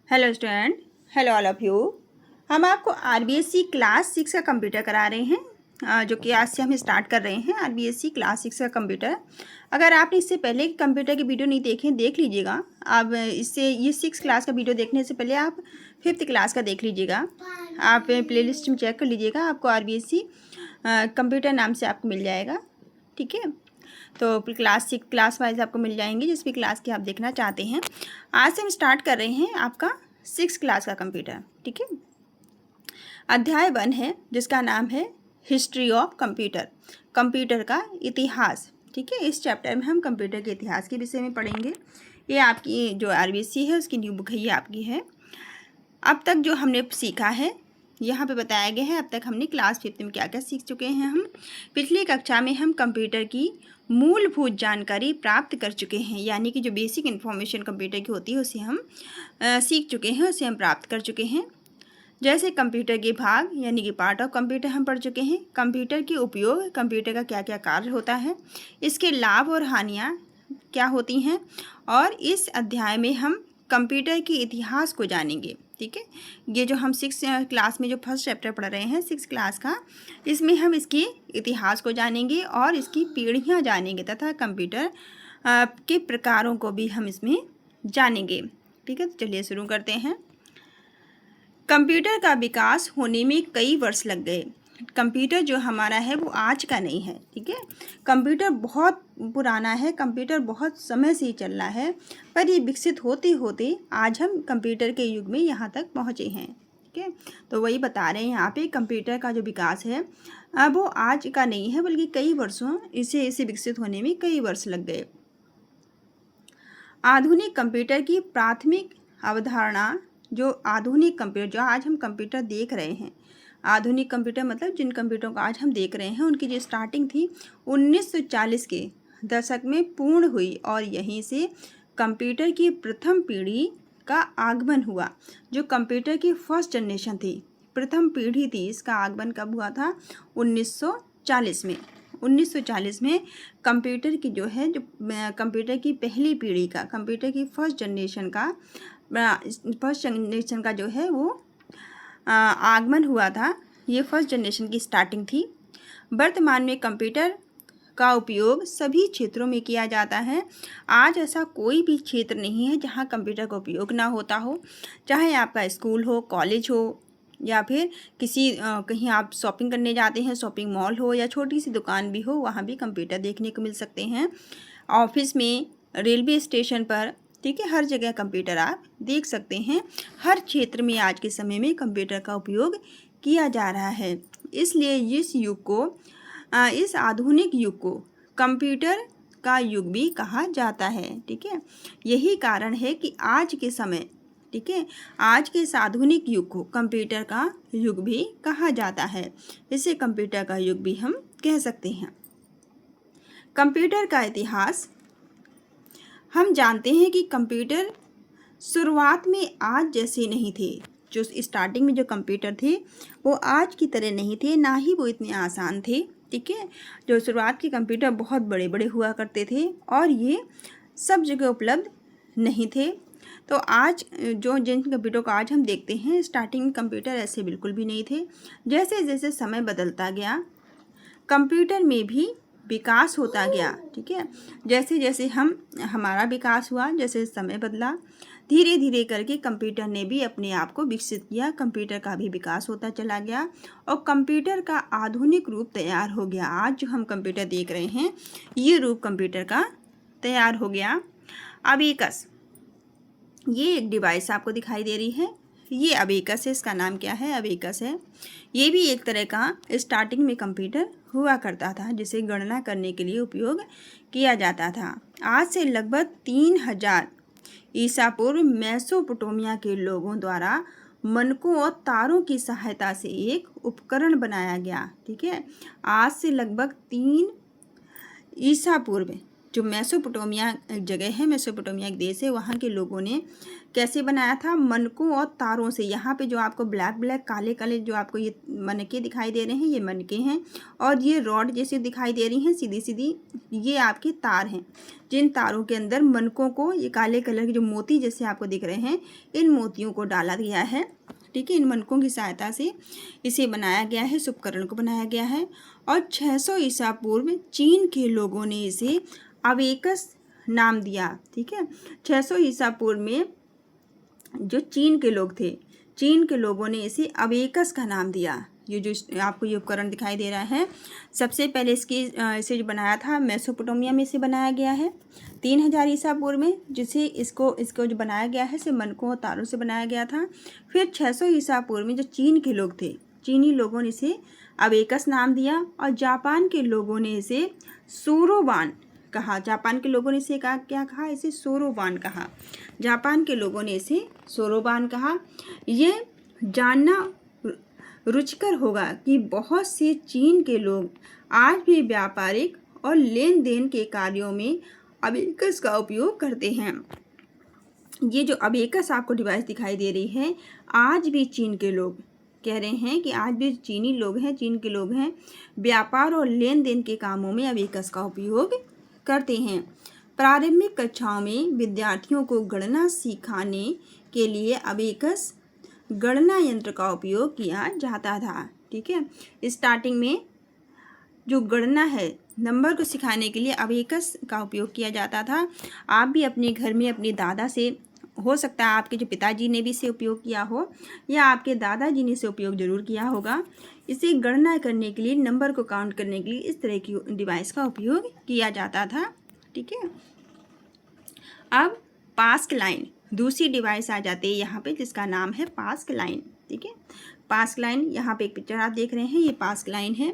Hello student, hello all of you. हम आपको RBSC class 6 का कंप्यूटर करा रहे हैं, जो कि आज से हम स्टार्ट कर रहे हैं आरबीएससी क्लास 6 का कंप्यूटर। अगर आपने इससे पहले कंप्यूटर की वीडियो नहीं देखे, देख लीजिएगा। अब इससे ये 6 क्लास का वीडियो देखने से पहले आप 5th क्लास का देख लीजिएगा। आप प्लेलिस्ट में चेक कर लीजिएगा, आपको आरबीएससी कंप्यूटर नाम से आपको मिल जाएगा। ठीक है, तो क्लास वाइज आपको मिल जाएंगे जिस भी क्लास की आप देखना चाहते हैं। आज से हम स्टार्ट कर रहे हैं आपका 6 क्लास का कंप्यूटर। ठीक है, अध्याय 1 है जिसका नाम है हिस्ट्री ऑफ कंप्यूटर, कंप्यूटर का इतिहास। ठीक है, इस चैप्टर में हम कंप्यूटर के इतिहास के विषय में पढ़ेंगे। ये आपकी जो आरबीएससी है उसकी न्यू बुक है, ये आपकी है। अब तक जो हमने सीखा है यहाँ पे बताया गया है। अब तक हमने क्लास 5th में क्या क्या सीख चुके हैं। हम पिछली कक्षा में हम कंप्यूटर की मूलभूत जानकारी प्राप्त कर चुके हैं, यानी कि जो बेसिक इन्फॉर्मेशन कंप्यूटर की होती है उसे हम सीख चुके हैं, उसे हम प्राप्त कर चुके हैं। जैसे कंप्यूटर के भाग यानी कि पार्ट ऑफ कंप्यूटर हम पढ़ चुके हैं। कंप्यूटर के उपयोग, कंप्यूटर का क्या क्या कार्य होता है, इसके लाभ और हानियाँ क्या होती हैं, और इस अध्याय में हम कंप्यूटर के इतिहास को जानेंगे। ठीक है, ये जो हम 6 क्लास में जो फर्स्ट चैप्टर पढ़ रहे हैं 6 क्लास का, इसमें हम इसके इतिहास को जानेंगे और इसकी पीढ़ियाँ जानेंगे तथा कंप्यूटर के प्रकारों को भी हम इसमें जानेंगे। ठीक है, तो चलिए शुरू करते हैं। कंप्यूटर का विकास होने में कई वर्ष लग गए। कंप्यूटर जो हमारा है वो आज का नहीं है। ठीक है, कंप्यूटर बहुत पुराना है, कंप्यूटर बहुत समय से ही चल रहा है, पर ये विकसित होते होते आज हम कंप्यूटर के युग में यहाँ तक पहुँचे हैं। ठीक है, तो वही बता रहे हैं यहाँ पे, कंप्यूटर का जो विकास है वो आज का नहीं है, बल्कि कई वर्षों इसे विकसित होने में कई वर्ष लग गए। आधुनिक कंप्यूटर की प्राथमिक अवधारणा, जो आधुनिक कंप्यूटर जो आज हम कंप्यूटर देख रहे हैं, आधुनिक कंप्यूटर मतलब जिन कंप्यूटरों को आज हम देख रहे हैं उनकी जो स्टार्टिंग थी 1940 के दशक में पूर्ण हुई, और यहीं से कंप्यूटर की प्रथम पीढ़ी का आगमन हुआ। जो कंप्यूटर की फर्स्ट जनरेशन थी, प्रथम पीढ़ी थी, इसका आगमन कब हुआ था? 1940 में। 1940 में कंप्यूटर की जो है, जो कंप्यूटर की पहली पीढ़ी का, कंप्यूटर की फर्स्ट जनरेशन का जो है वो आगमन हुआ था। ये फर्स्ट जनरेशन की स्टार्टिंग थी। वर्तमान में कंप्यूटर का उपयोग सभी क्षेत्रों में किया जाता है। आज ऐसा कोई भी क्षेत्र नहीं है जहाँ कंप्यूटर का उपयोग ना होता हो, चाहे आपका स्कूल हो, कॉलेज हो, या फिर किसी कहीं आप शॉपिंग करने जाते हैं, शॉपिंग मॉल हो, या छोटी सी दुकान भी हो, वहाँ भी कंप्यूटर देखने को मिल सकते हैं। ऑफिस में, रेलवे स्टेशन पर, ठीक है, हर जगह कंप्यूटर आप देख सकते हैं। हर क्षेत्र में आज के समय में कंप्यूटर का उपयोग किया जा रहा है। इसलिए इस आधुनिक युग को कंप्यूटर का युग भी कहा जाता है। ठीक है, यही कारण है कि आज के समय, ठीक है, आज के इस आधुनिक युग को कंप्यूटर का युग भी कहा जाता है। इसे कंप्यूटर का युग भी हम कह सकते हैं। कंप्यूटर का इतिहास, हम जानते हैं कि कंप्यूटर शुरुआत में आज जैसे नहीं थे। जो स्टार्टिंग में जो कंप्यूटर थे वो आज की तरह नहीं थे, ना ही वो इतने आसान थे। ठीक है, जो शुरुआत के कंप्यूटर बहुत बड़े बड़े हुआ करते थे और ये सब जगह उपलब्ध नहीं थे। तो आज जिन कंप्यूटर को आज हम देखते हैं, स्टार्टिंग में कंप्यूटर ऐसे बिल्कुल भी नहीं थे। जैसे जैसे समय बदलता गया, कंप्यूटर में भी विकास होता गया। ठीक है, जैसे जैसे हमारा विकास हुआ, जैसे समय बदला, धीरे धीरे करके कंप्यूटर ने भी अपने आप को विकसित किया। कंप्यूटर का भी विकास होता चला गया और कंप्यूटर का आधुनिक रूप तैयार हो गया। आज जो हम कंप्यूटर देख रहे हैं, ये रूप कंप्यूटर का तैयार हो गया। अबेकस, ये एक डिवाइस आपको दिखाई दे रही है, ये अबेकस है। इसका नाम क्या है? अबेकस है। ये भी एक तरह का स्टार्टिंग में कंप्यूटर हुआ करता था जिसे गणना करने के लिए उपयोग किया जाता था। आज से लगभग 3000 ईसा पूर्व मेसोपोटामिया के लोगों द्वारा मनकों और तारों की सहायता से एक उपकरण बनाया गया। ठीक है, आज से लगभग 3 ईसा पूर्व जो मेसोपोटामिया एक जगह है, मेसोपोटामिया एक देश है, वहाँ के लोगों ने कैसे बनाया था? मनकों और तारों से। यहाँ पे जो आपको ब्लैक ब्लैक काले काले जो आपको ये मनके दिखाई दे रहे हैं, ये मनके हैं, और ये रॉड जैसी दिखाई दे रही हैं सीधी सीधी, ये आपके तार हैं। जिन तारों के अंदर मनकों को, ये काले कलर के जो मोती जैसे आपको दिख रहे हैं, इन मोतियों को डाला गया है। ठीक है, इन मनकों की सहायता से इसे बनाया गया है, इस उपकरण को बनाया गया है। और 600 ईसा पूर्व चीन के लोगों ने इसे अवेकस नाम दिया। ठीक है, 600 ईसा पूर्व में जो चीन के लोग थे, चीन के लोगों ने इसे अवेकस का नाम दिया। ये जो आपको ये उपकरण दिखाई दे रहा है, सबसे पहले इसे जो बनाया था मेसोपोटामिया में से बनाया गया है 3000 ईसा पूर्व में, जिसे इसको जो बनाया गया है इसे मनकों और तारों से बनाया गया था। फिर 600 ईसा पूर्व में जो चीन के लोग थे, चीनी लोगों ने इसे अवेकस नाम दिया, और जापान के लोगों ने इसे सोरोबान कहा। जापान के लोगों ने इसे क्या कहा? इसे सोरोबान कहा। जापान के लोगों ने इसे सोरोबान कहा। ये जानना रुचिकर होगा कि बहुत से चीन के लोग आज भी व्यापारिक और लेन देन के कार्यों में अवेकस का उपयोग करते हैं। ये जो अवेकस आपको डिवाइस दिखाई दे रही है, आज भी चीन के लोग कह रहे हैं कि आज भी चीनी लोग हैं, चीन के लोग हैं, व्यापार और लेन देन के कामों में अवेकस का उपयोग करते हैं। प्रारंभिक कक्षाओं में विद्यार्थियों को गणना सिखाने के लिए अवेकस गणना यंत्र का उपयोग किया जाता था। ठीक है, स्टार्टिंग में जो गणना है, नंबर को सिखाने के लिए अवेकस का उपयोग किया जाता था। आप भी अपने घर में अपने दादा से, हो सकता है आपके जो पिताजी ने भी इसे उपयोग किया हो, या आपके दादाजी ने इसे उपयोग जरूर किया होगा। इसे गणना करने के लिए, नंबर को काउंट करने के लिए इस तरह की डिवाइस का उपयोग किया जाता था। ठीक है, अब पास्क लाइन दूसरी डिवाइस आ जाती है यहाँ पे, जिसका नाम है पास्क लाइन। ठीक है, पास्क लाइन, यहाँ पे एक पिक्चर आप देख रहे हैं, ये पास्क लाइन है।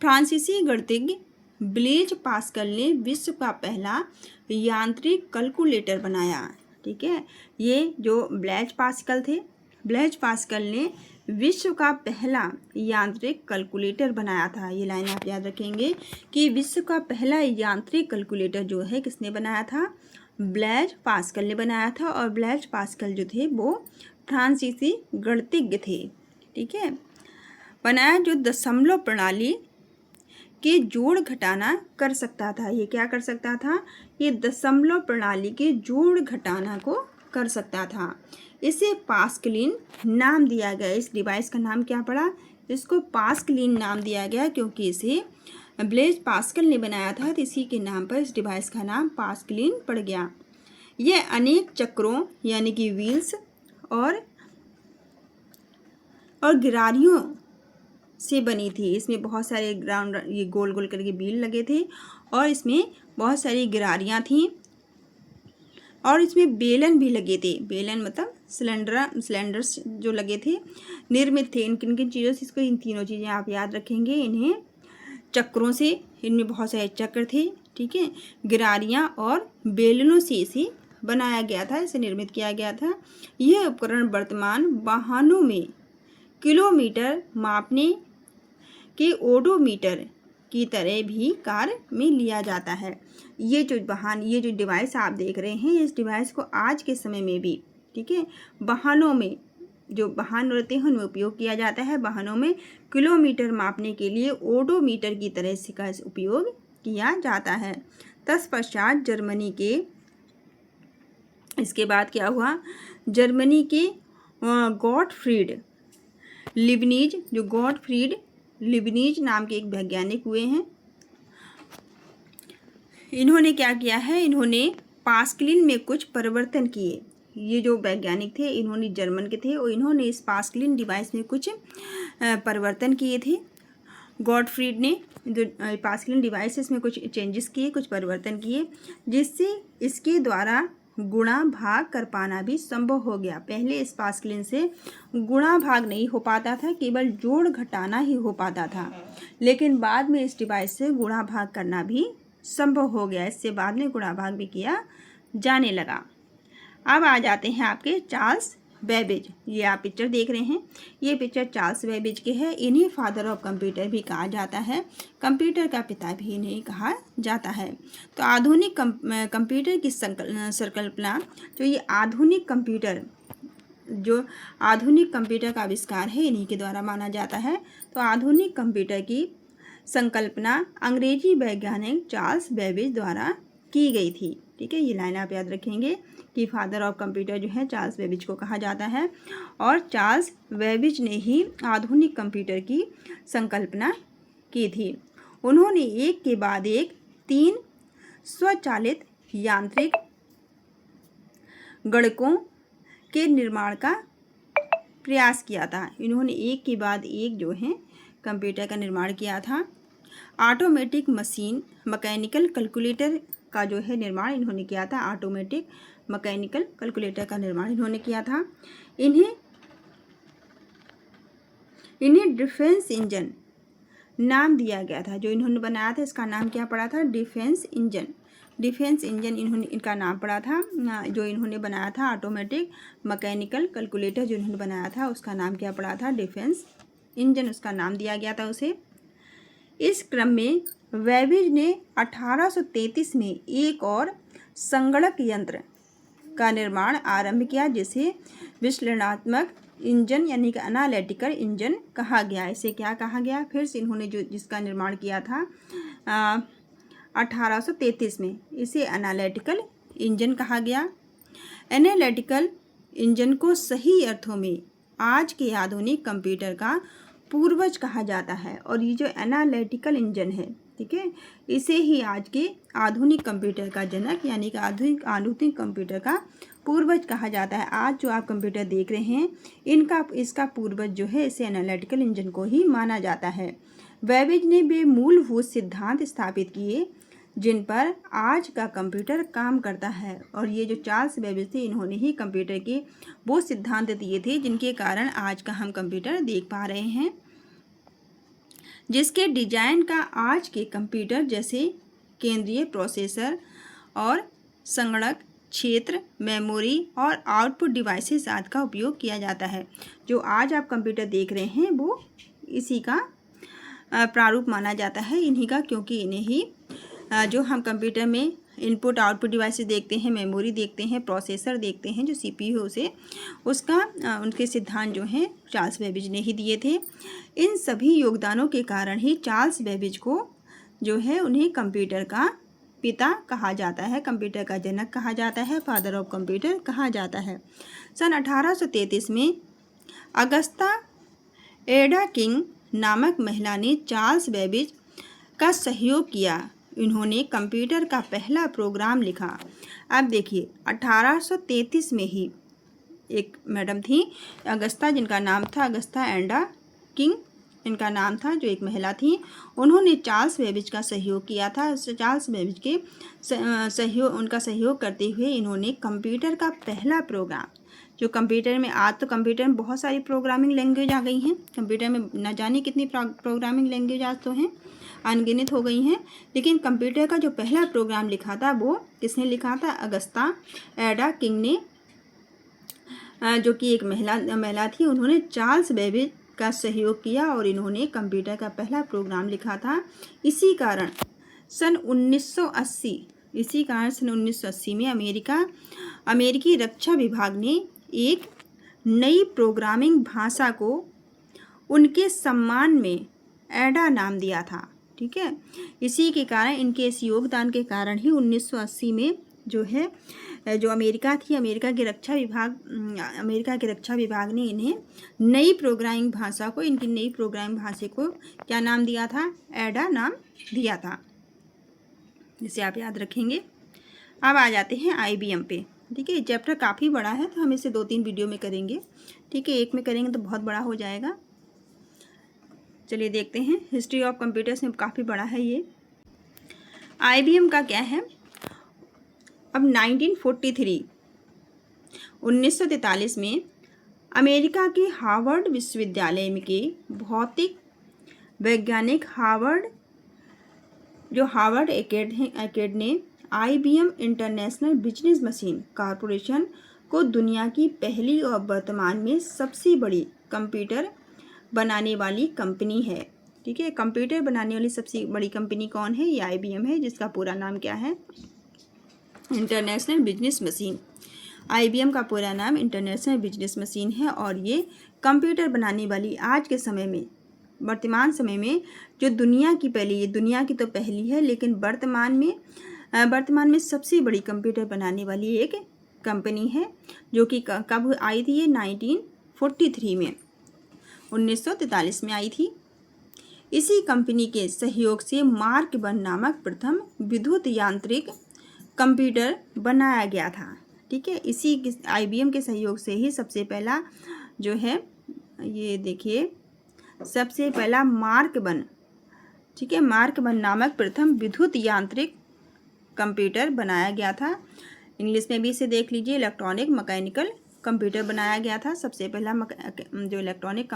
फ्रांसीसी गणितज्ञ ब्लेज पास्कल ने विश्व का पहला यांत्रिक कैलकुलेटर बनाया। ठीक है, ये जो ब्लेज पास्कल थे, ब्लेज पास्कल ने विश्व का पहला यांत्रिक कैलकुलेटर बनाया था। ये लाइन आप याद रखेंगे कि विश्व का पहला यांत्रिक कैलकुलेटर जो है किसने बनाया था? ब्लेज पास्कल ने बनाया था। और ब्लेज पास्कल जो थे वो फ्रांसीसी गणितज्ञ थे। ठीक है, बनाया जो दशमलव प्रणाली के जोड़ घटाना कर सकता था। ये क्या कर सकता था? ये दशमलव प्रणाली के जोड़ घटाना को कर सकता था। इसे पास्कलिन नाम दिया गया। इस डिवाइस का नाम क्या पड़ा? इसको पास्कलिन नाम दिया गया, क्योंकि इसे ब्लेज पास्कल ने बनाया था, तो इसी के नाम पर इस डिवाइस का नाम पास्कलिन पड़ गया। यह अनेक चक्रों यानी कि व्हील्स और गिरारियों से बनी थी। इसमें बहुत सारे ये गोल गोल करके व्हील लगे थे, और इसमें बहुत सारी गिरारियाँ थीं, और इसमें बेलन भी लगे थे। बेलन मतलब सिलेंडर्स जो लगे थे, निर्मित थे। किन किन चीज़ों से? इसको इन तीनों चीज़ें आप याद रखेंगे। इन्हें चक्रों से, इनमें बहुत सारे चक्र थे। ठीक है, गिरारियाँ और बेलनों से इसे बनाया गया था, इसे निर्मित किया गया था। यह उपकरण वर्तमान वाहनों में किलोमीटर मापने के ओडोमीटर की तरह भी कार्य में लिया जाता है। ये जो डिवाइस आप देख रहे हैं, इस डिवाइस को आज के समय में भी, ठीक है, वाहनों में, जो वाहन रहते हैं उनमें उपयोग किया जाता है। वाहनों में किलोमीटर मापने के लिए ओडोमीटर की तरह से का उपयोग किया जाता है। तत्पश्चात इसके बाद क्या हुआ? जर्मनी के गॉटफ्रीड लिबनीज नाम के एक वैज्ञानिक हुए हैं। इन्होंने क्या किया है? इन्होंने पास्कलिन में कुछ परिवर्तन किए। ये जो वैज्ञानिक थे, इन्होंने जर्मन के थे, और इन्होंने इस पास्कलिन डिवाइस में कुछ परिवर्तन किए थे। गॉटफ्रीड ने जो पास्कलिन डिवाइस है, इसमें कुछ चेंजेस किए, कुछ परिवर्तन किए, जिससे इसके द्वारा गुणा भाग कर पाना भी संभव हो गया। पहले इस पास्कलिन से गुणा भाग नहीं हो पाता था, केवल जोड़ घटाना ही हो पाता था, लेकिन बाद में इस डिवाइस से गुणा भाग करना भी संभव हो गया। इससे बाद में गुणा भाग भी किया जाने लगा। अब आ जाते हैं आपके चार्ल्स बेबेज, ये आप पिक्चर देख रहे हैं, ये पिक्चर चार्ल्स बेबेज के है। इन्हीं फादर ऑफ कंप्यूटर भी कहा जाता है, कंप्यूटर का पिता भी इन्हें कहा जाता है। तो आधुनिक कंप्यूटर की संकल्पना, जो ये आधुनिक कंप्यूटर का आविष्कार है, इन्हीं के द्वारा माना जाता है। तो आधुनिक कंप्यूटर की संकल्पना अंग्रेजी वैज्ञानिक चार्ल्स बेबेज द्वारा की गई थी। ठीक है, ये लाइन आप याद रखेंगे कि फादर ऑफ कंप्यूटर जो है चार्ल्स बेबेज को कहा जाता है, और चार्ल्स बेबेज ने ही आधुनिक कंप्यूटर की संकल्पना की थी। उन्होंने एक के बाद एक 3 स्वचालित यांत्रिक गणकों के निर्माण का प्रयास किया था। इन्होंने एक के बाद एक जो है कंप्यूटर का निर्माण किया था। ऑटोमेटिक मशीन मैकेनिकल कैलकुलेटर का जो है निर्माण इन्होंने किया था। ऑटोमेटिक मैकेनिकल कैलकुलेटर का निर्माण इन्होंने किया था। इन्हें डिफेंस इंजन नाम दिया गया था। जो इन्होंने बनाया था इसका नाम क्या पड़ा था? Defence engine. डिफेंस इंजन इनका नाम पड़ा था। जो इन्होंने बनाया था ऑटोमेटिक मैकेनिकल कैलकुलेटर जो इन्होंने बनाया था उसका नाम क्या पड़ा था? डिफेंस इंजन उसका नाम दिया गया था उसे। इस क्रम में बेबेज ने 1833 में एक और संगणक यंत्र का निर्माण आरंभ किया, जिसे विश्लेषणात्मक इंजन यानी कि एनालिटिकल इंजन कहा गया। इसे क्या कहा गया? फिर से इन्होंने जिसका निर्माण किया था 1833 में, इसे एनालिटिकल इंजन कहा गया। एनालिटिकल इंजन को सही अर्थों में आज के आधुनिक कंप्यूटर का पूर्वज कहा जाता है। और ये जो एनालिटिकल इंजन है, ठीक है, इसे ही आज के आधुनिक कंप्यूटर का जनक यानी कि आधुनिक कंप्यूटर का पूर्वज कहा जाता है। आज जो आप कंप्यूटर देख रहे हैं इसका पूर्वज जो है इसे एनालिटिकल इंजन को ही माना जाता है। बेबेज ने वे मूलभूत सिद्धांत स्थापित किए जिन पर आज का कंप्यूटर काम करता है। और ये जो चार्ल्स बेबेज थे इन्होंने ही कंप्यूटर के वो सिद्धांत दिए थे जिनके कारण आज का हम कंप्यूटर देख पा रहे हैं, जिसके डिजाइन का आज के कंप्यूटर जैसे केंद्रीय प्रोसेसर और संगणक क्षेत्र, मेमोरी और आउटपुट डिवाइसेस आदि का उपयोग किया जाता है। जो आज आप कंप्यूटर देख रहे हैं वो इसी का प्रारूप माना जाता है, इन्हीं का, क्योंकि इन्हें ही जो हम कंप्यूटर में इनपुट आउटपुट डिवाइसेस देखते हैं, मेमोरी देखते हैं, प्रोसेसर देखते हैं, जो CPU से उसका उनके सिद्धांत जो हैं चार्ल्स बेबेज ने ही दिए थे। इन सभी योगदानों के कारण ही चार्ल्स बेबेज को जो है उन्हें कंप्यूटर का पिता कहा जाता है, कंप्यूटर का जनक कहा जाता है, फादर ऑफ कंप्यूटर कहा जाता है। सन 1833 में अगस्ता एडा किंग नामक महिला ने चार्ल्स बेबेज का सहयोग किया। इन्होंने कंप्यूटर का पहला प्रोग्राम लिखा। अब देखिए 1833 में ही एक मैडम थी अगस्ता, जिनका नाम था अगस्ता एडा किंग इनका नाम था, जो एक महिला थी। उन्होंने चार्ल्स बेबेज का सहयोग किया था। चार्ल्स बेबेज के उनका सहयोग करते हुए इन्होंने कंप्यूटर का पहला प्रोग्राम, जो कंप्यूटर में आज तो कंप्यूटर में बहुत सारी प्रोग्रामिंग लैंग्वेज आ गई हैं, कंप्यूटर में न जाने कितनी प्रोग्रामिंग लैंग्वेज आज तो हैं, अनगिनत हो गई हैं, लेकिन कंप्यूटर का जो पहला प्रोग्राम लिखा था वो किसने लिखा था? अगस्ता एडा किंग ने, जो कि एक महिला थी। उन्होंने चार्ल्स बेबेज का सहयोग किया और इन्होंने कंप्यूटर का पहला प्रोग्राम लिखा था। इसी कारण सन 1980 में अमेरिकी रक्षा विभाग ने एक नई प्रोग्रामिंग भाषा को उनके सम्मान में एडा नाम दिया था। ठीक है, इसी के कारण, इनके इस योगदान के कारण ही 1980 में जो है जो अमेरिका के रक्षा विभाग ने इन्हें नई प्रोग्रामिंग भाषा को क्या नाम दिया था? एडा नाम दिया था, जिसे आप याद रखेंगे। अब आ जाते हैं IBM पे। ठीक है, चैप्टर काफ़ी बड़ा है तो हम इसे 2-3 वीडियो में करेंगे। ठीक है, एक में करेंगे तो बहुत बड़ा हो जाएगा। चलिए देखते हैं, हिस्ट्री ऑफ कंप्यूटर्स में काफ़ी बड़ा है ये। IBM का क्या है? अब 1943 में अमेरिका के हार्वर्ड विश्वविद्यालय में के भौतिक वैज्ञानिक हार्वर्ड एकेड ने IBM international business machine corporation को दुनिया की पहली और वर्तमान में सबसे बड़ी कंप्यूटर बनाने वाली कंपनी है। ठीक है, कंप्यूटर बनाने वाली सबसे बड़ी कंपनी कौन है? ये IBM है, जिसका पूरा नाम क्या है? International business machine. IBM का पूरा नाम इंटरनेशनल बिजनेस मशीन है और ये कंप्यूटर बनाने वाली आज के समय में, वर्तमान समय में जो दुनिया की पहली, ये दुनिया की तो पहली है, लेकिन वर्तमान में सबसे बड़ी कंप्यूटर बनाने वाली एक कंपनी है, जो कि कब आई थी? ये 1943 में, 1943 में आई थी। इसी कंपनी के सहयोग से मार्क वन नामक प्रथम विद्युत यांत्रिक कंप्यूटर बनाया गया था। ठीक है, इसी IBM के सहयोग से ही सबसे पहला जो है, ये देखिए, सबसे पहला मार्क वन, ठीक है, मार्क वन नामक प्रथम विद्युत यांत्रिक कंप्यूटर बनाया गया था। इंग्लिश में भी इसे देख लीजिए, इलेक्ट्रॉनिक मैकेनिकल कंप्यूटर बनाया गया था। सबसे पहला जो इलेक्ट्रॉनिक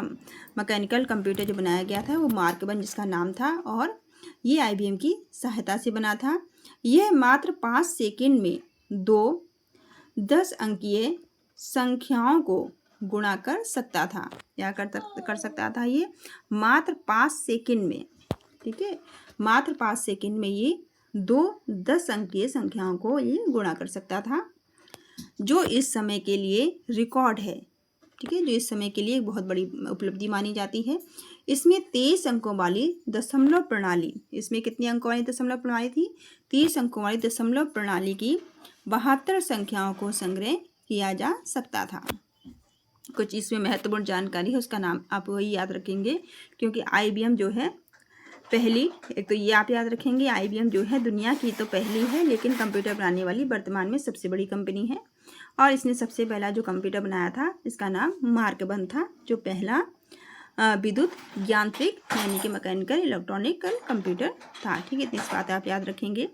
मैकेनिकल कंप्यूटर जो बनाया गया था वो मार्क वन जिसका नाम था, और ये IBM की सहायता से बना था। यह मात्र 5 सेकंड में 2 10 अंकीय संख्याओं को गुणा कर सकता था। क्या कर सकता था? ये मात्र 5 सेकंड में, ठीक है, मात्र 5 सेकंड में ये 2 10 अंकीय संख्याओं को ये गुणा कर सकता था, जो इस समय के लिए रिकॉर्ड है। ठीक है, जो इस समय के लिए एक बहुत बड़ी उपलब्धि मानी जाती है। इसमें 23 अंकों वाली दशमलव प्रणाली, इसमें कितनी अंकों वाली दशमलव प्रणाली थी? 30 अंकों वाली दशमलव प्रणाली की 72 संख्याओं को संग्रह किया जा सकता था। कुछ इसमें महत्वपूर्ण जानकारी है, उसका नाम आप वही याद रखेंगे, क्योंकि IBM जो है पहली, एक तो ये आप याद रखेंगे, IBM जो है दुनिया की तो पहली है, लेकिन कंप्यूटर बनाने वाली वर्तमान में सबसे बड़ी कंपनी है। और इसने सबसे पहला जो कंप्यूटर बनाया था इसका नाम मार्क वन था, जो पहला विद्युत यांत्रिक यानी कि मैकेनिकल इलेक्ट्रॉनिकल कंप्यूटर था। ठीक है, इतनी बात आप याद रखेंगे।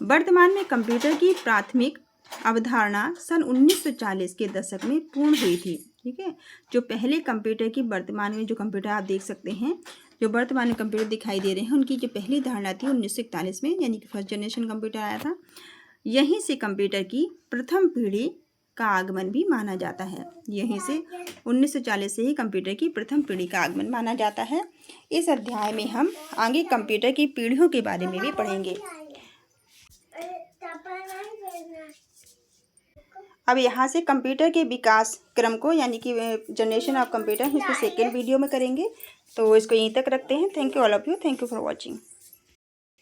वर्तमान में कंप्यूटर की प्राथमिक अवधारणा सन 1940 के दशक में पूर्ण हुई थी। ठीक है, जो पहले कंप्यूटर की, वर्तमान में जो कंप्यूटर आप देख सकते हैं, जो वर्तमान में कंप्यूटर दिखाई दे रहे हैं, उनकी जो पहली धारणा थी 1941 में, यानी कि फर्स्ट जनरेशन कंप्यूटर आया था। यहीं से कंप्यूटर की प्रथम पीढ़ी का आगमन भी माना जाता है। यहीं से 1940 से ही कंप्यूटर की प्रथम पीढ़ी का आगमन माना जाता है। इस अध्याय में हम आगे कंप्यूटर की पीढ़ियों के बारे में भी पढ़ेंगे। अब यहाँ से कंप्यूटर के विकास क्रम को, यानी कि जनरेशन ऑफ कंप्यूटर, इसको सेकेंड वीडियो में करेंगे, तो इसको यहीं तक रखते हैं। Thank you all of you, thank you for watching.